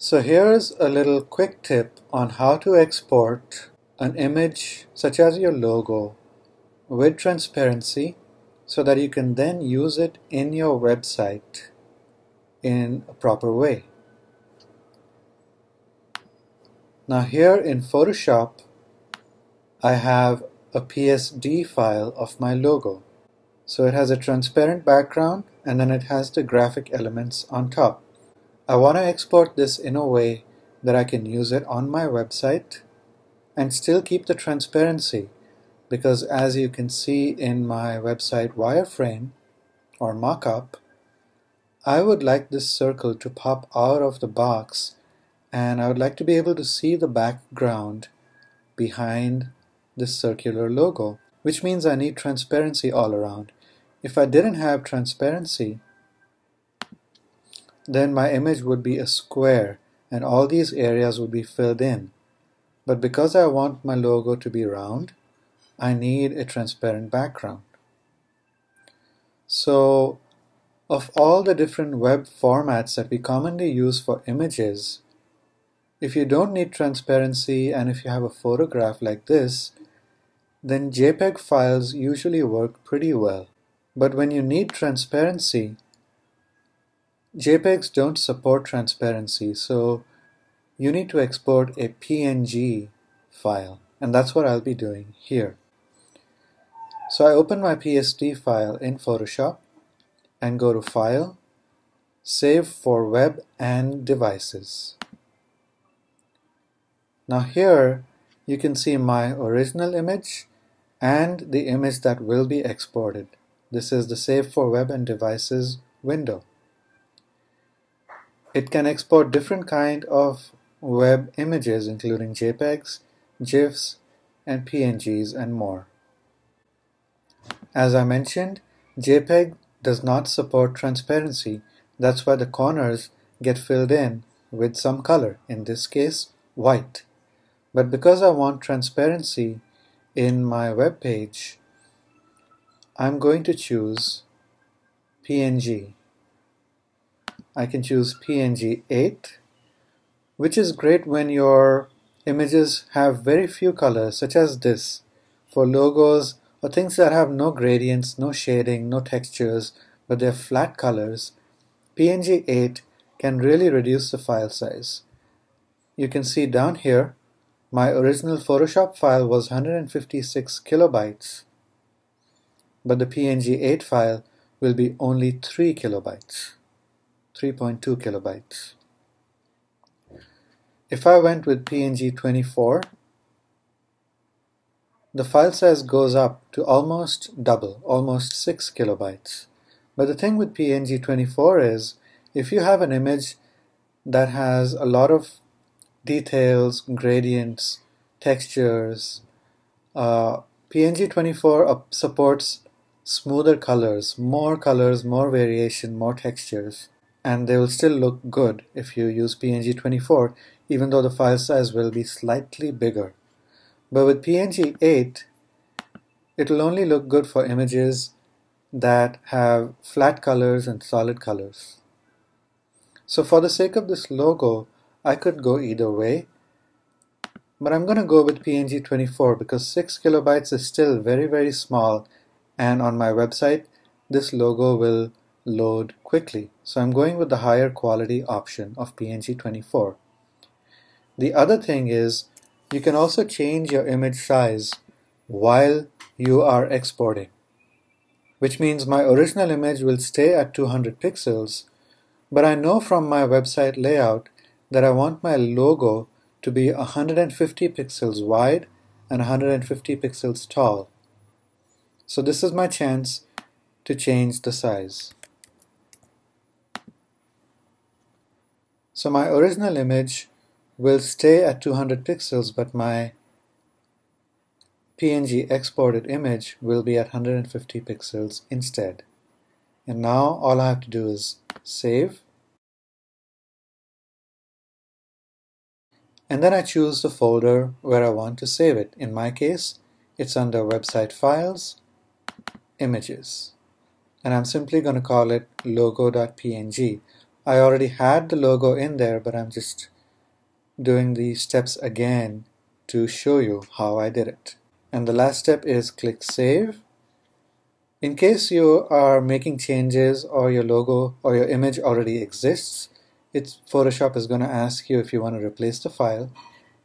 So here's a little quick tip on how to export an image such as your logo with transparency so that you can then use it in your website in a proper way. Now here in Photoshop, I have a PSD file of my logo. So it has a transparent background and then it has the graphic elements on top. I want to export this in a way that I can use it on my website and still keep the transparency, because as you can see in my website wireframe or mockup, I would like this circle to pop out of the box and I would like to be able to see the background behind this circular logo, which means I need transparency all around. If I didn't have transparency, then my image would be a square and all these areas would be filled in. But because I want my logo to be round, I need a transparent background. So, of all the different web formats that we commonly use for images, if you don't need transparency and if you have a photograph like this, then JPEG files usually work pretty well. But when you need transparency, JPEGs don't support transparency, so you need to export a PNG file, and that's what I'll be doing here. So I open my PSD file in Photoshop and go to File, Save for Web and Devices. Now here you can see my original image and the image that will be exported. This is the Save for Web and Devices window. It can export different kind of web images including JPEGs, GIFs, and PNGs and more. As I mentioned, JPEG does not support transparency. That's why the corners get filled in with some color, in this case white. But because I want transparency in my web page, I'm going to choose PNG. I can choose PNG 8, which is great when your images have very few colors, such as this, for logos or things that have no gradients, no shading, no textures, but they're flat colors. PNG 8 can really reduce the file size. You can see down here, my original Photoshop file was 156 kilobytes, but the PNG 8 file will be only 3 kilobytes. 3.2 kilobytes. If I went with PNG 24, the file size goes up to almost double, almost 6 kilobytes. But the thing with PNG 24 is, if you have an image that has a lot of details, gradients, textures, PNG 24 supports smoother colors, more variation, more textures. And they will still look good if you use PNG 24, even though the file size will be slightly bigger. But with PNG 8, it will only look good for images that have flat colors and solid colors. So for the sake of this logo, I could go either way, but I'm going to go with PNG 24 because 6 kilobytes is still very, very small, and on my website, this logo will load quickly. So I'm going with the higher quality option of PNG 24. The other thing is, you can also change your image size while you are exporting, which means my original image will stay at 200 pixels, but I know from my website layout that I want my logo to be 150 pixels wide and 150 pixels tall. So this is my chance to change the size. So my original image will stay at 200 pixels, but my PNG exported image will be at 150 pixels instead. And now all I have to do is save. And then I choose the folder where I want to save it. In my case, it's under Website Files, Images. And I'm simply going to call it logo.png. I already had the logo in there, but I'm just doing the steps again to show you how I did it. And the last step is click Save. In case you are making changes or your logo or your image already exists, Photoshop is going to ask you if you want to replace the file.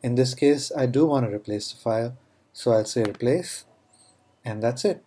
In this case, I do want to replace the file, so I'll say replace, and that's it.